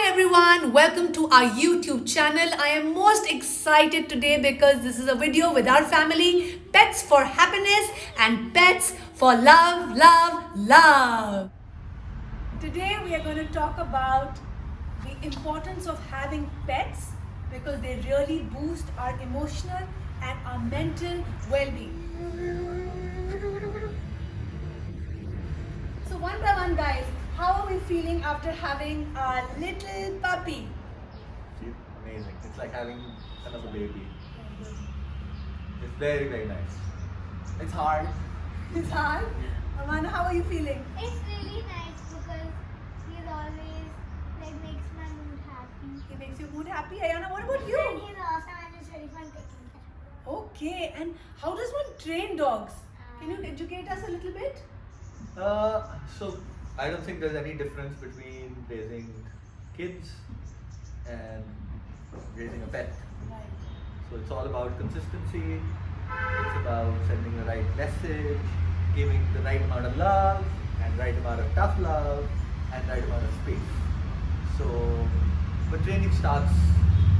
everyone, welcome to our YouTube channel. I am most excited today because this is a video with our family, Pets for Happiness and Pets for Love, Love, Love. Today we are going to talk about the importance of having pets because they really boost our emotional and our mental well-being. So one by one, guys, how are we feeling after having our little puppy? Feel amazing. It's like having another baby. It's very, very nice. It's hard. It's hard. Amanda, how are you feeling? It's really nice because he's always makes my mood happy. It makes your mood happy. Ayana, what about And you? he's awesome and it's very fun taking care. Okay, and how does one train dogs? Can you educate us a little bit? So I don't think there's any difference between raising kids and raising a pet. Right. So it's all about consistency. It's about sending the right message, giving the right amount of love, and right amount of tough love, and right amount of space. So, but training starts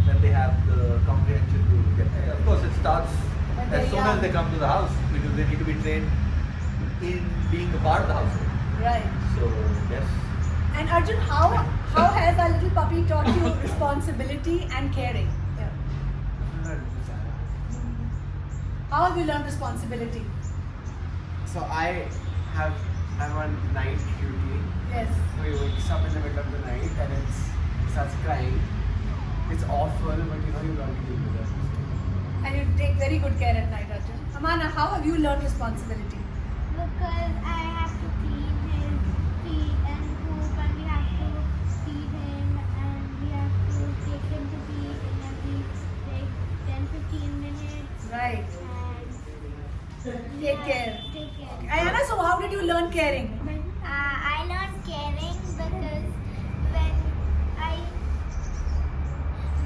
when they have the comprehension to get. Of course, it starts When as they're soon young. as they come to the house because they need to be trained in being a part of the household. Right. So yes, And Arjun, how has our little puppy taught you responsibility and caring? Yeah. How have you learned responsibility? So I'm on night duty. Yes. So he wakes up in the middle of the night and it starts crying. It's awful, but you learn to deal with it. And you take very good care at night, Arjun. Amana, how have you learned responsibility? Because I have to clean his feet and poop and we have to feed him and we have to take him to pee in every 10-15 minutes. Right. And Take care. Take care. Ayana, so how did you learn caring? I learned caring because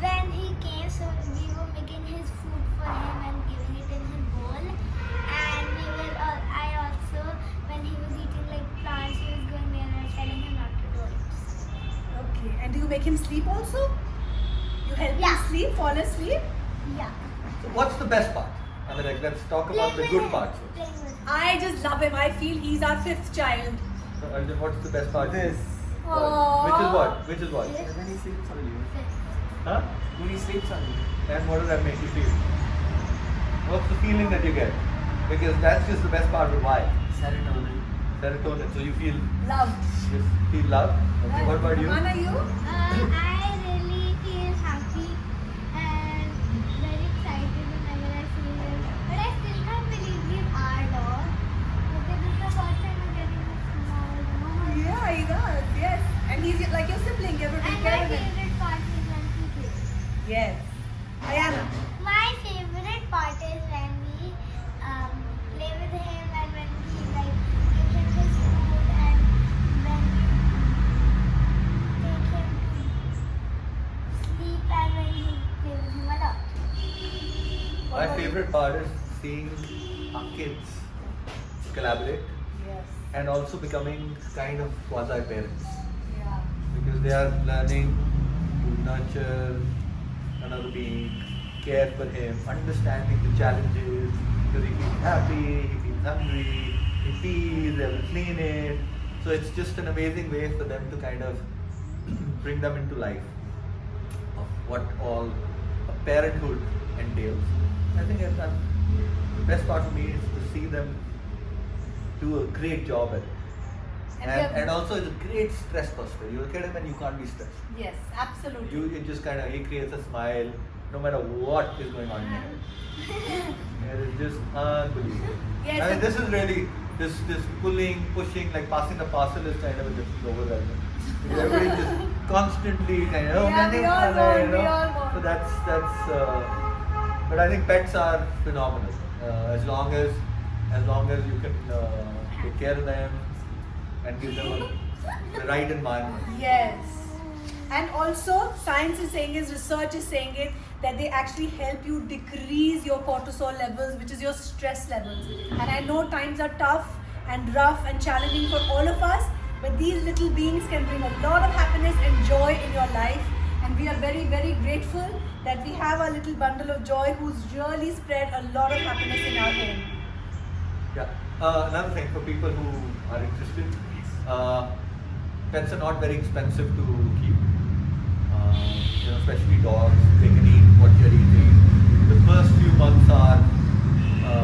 when he came, so we were making his food for him and giving it in his bowl. And I also, when he was eating plants, he was going there and I was telling him not to do it. Okay. And do you make him sleep also? You help Yeah. him sleep, fall asleep? Yeah. so what's the best part? I mean, let's talk about the good parts first. Playing with him. I just love him. I feel he's our fifth child. So Arjun, what's the best part? This. Aww. Which is what? Which is what? When he sleeps on you. Huh? When he sleeps on you. And what does that make you feel? What's the feeling that you get? Because that's just the best part of why. Serotonin. Serotonin. So you feel Loved. just feel love. Okay, what about you? Amana, you? I really feel happy and very excited whenever I see him. But I still can't believe he's our dog. Because this is the first time I'm getting a small dog. Yeah, he does. Yes. And he's like your sibling. You have to take And care my of him. favorite part is when he plays. Yes. Ayana. My favorite part is when we play with him and when we give him his food and when we take him to sleep and when we play with him a lot. My favorite part is seeing our kids collaborate Yes. and also becoming kind of quasi parents Yeah. because they are learning to nurture another being, care for him, understanding the challenges because he feels happy, he feels hungry, he pees, they have to clean it. So it's just an amazing way for them to kind of bring them into life of what all a parenthood entails. I think the best part for me is to see them do a great job at it. And we have- And also it's a great stress buster. You look at him and you can't be stressed. Yes, absolutely. It just kind of, he creates a smile no matter what is going on in your head. And it's just unbelievable. Yes, I mean, and- this is really, this pulling, pushing, like passing the parcel is kind of a different overwhelming. Because everybody just constantly kind of, Yeah, we all want, we all want. So but I think pets are phenomenal. As long as you can take care of them and give them the right environment. Yes. And also, science is saying it, research is saying it, that they actually help you decrease your cortisol levels, which is your stress levels. And I know times are tough and rough and challenging for all of us, but these little beings can bring a lot of happiness and joy in your life. And we are very, very grateful that we have a little bundle of joy who's really spread a lot of happiness in our home. Yeah. Another thing for people who are interested, pets are not very expensive to keep. Especially dogs, they can eat what you're eating. The first few months are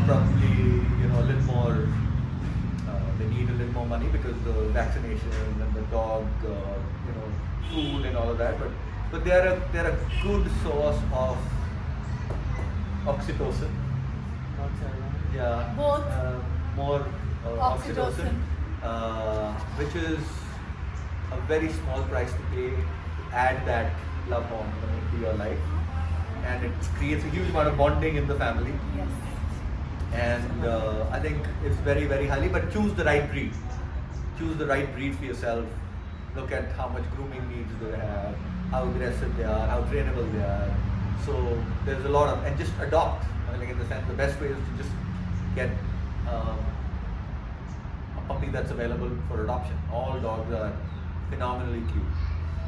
probably a little more. They need a little more money because the vaccination and the dog, food and all of that. But they're a good source of oxytocin. Yeah. Both. More Oxytocin. which is a very small price to pay to add that love hormone into your life, and it creates a huge amount of bonding in the family. Yes. And I think it's very, very highly. But choose the right breed. Choose the right breed for yourself. Look at how much grooming needs they have, how aggressive they are, how trainable they are. So there's a lot of, and just adopt. In the sense, the best way is to just get a puppy that's available for adoption. All dogs are phenomenally cute,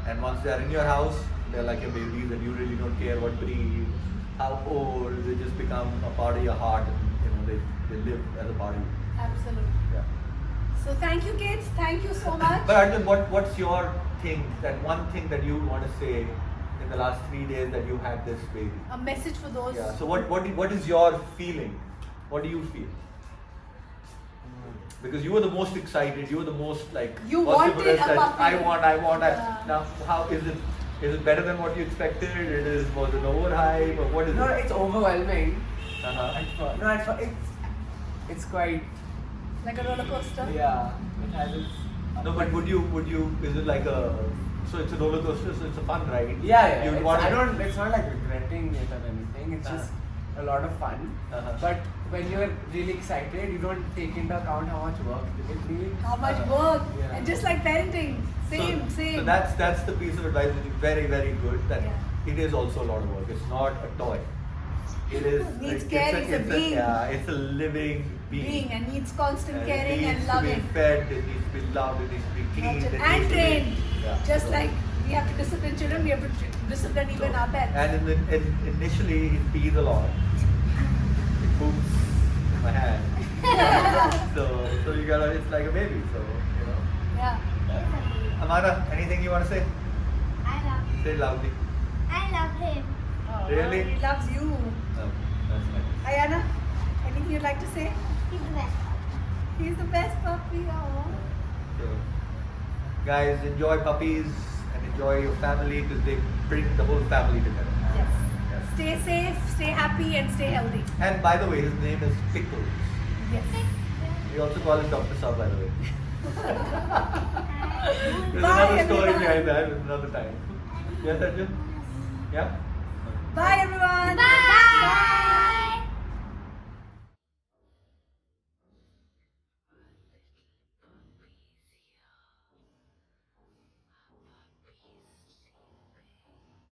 and once they are in your house, they're like your babies, and you really don't care what breed, how old. They just become a part of your heart, and they live as a part of you. Absolutely. Yeah. So thank you, kids. Thank you so much. But Arjun, what's your thing? That one thing that you want to say in the last 3 days that you had this baby? A message for those. Yeah. So what is your feeling? What do you feel? Because you were the most excited. You were the most like. You wanted vociferous a that puppy. I want. Yeah. Now, how is it? Is it better than what you expected? Was it overhyped or what is No, it? it's overwhelming. Uh-huh. At first. No, at first it's quite, Like a roller coaster. yeah. It has its. No, but would you? Is it like a? So it's a roller coaster. So it's a fun ride. Yeah. You'd It's, want I to- don't. It's not like regretting it or anything. It's just a lot of fun. Uh-huh. But when you're really excited, you don't take into account how much work it needs. How much Uh-huh. work. Yeah. And just like parenting. Same. So that's the piece of advice which is very, very good. That Yeah. it is also a lot of work. It's not a toy. It is. Needs care, it's a being. It's a living being. And needs constant And caring it and needs to loving. be fed. It needs to be loved. It needs to be cleaned. it And needs to be- trained. Yeah. Just So- like we have to discipline children, we have to discipline even our pets. And initially it pees a lot. It poops in my hand. so you gotta. It's like a baby. So Yeah. Amara, anything you want to say? I love him. Say loudly. I love him. Oh, Really? He loves you. No, that's nice. Ayana, anything you'd like to say? He's the best. He's the best puppy. Oh. So, guys, enjoy puppies and enjoy your family because they bring the whole family together. Yes. Yes. Stay safe, stay happy, and stay healthy. And by the way, his name is Pickles. Yes. We also call him Dr. Saab, by the way. There's Bye, another story everyone. behind that another time. Yes, Arjun? Yeah? Bye, everyone. Bye.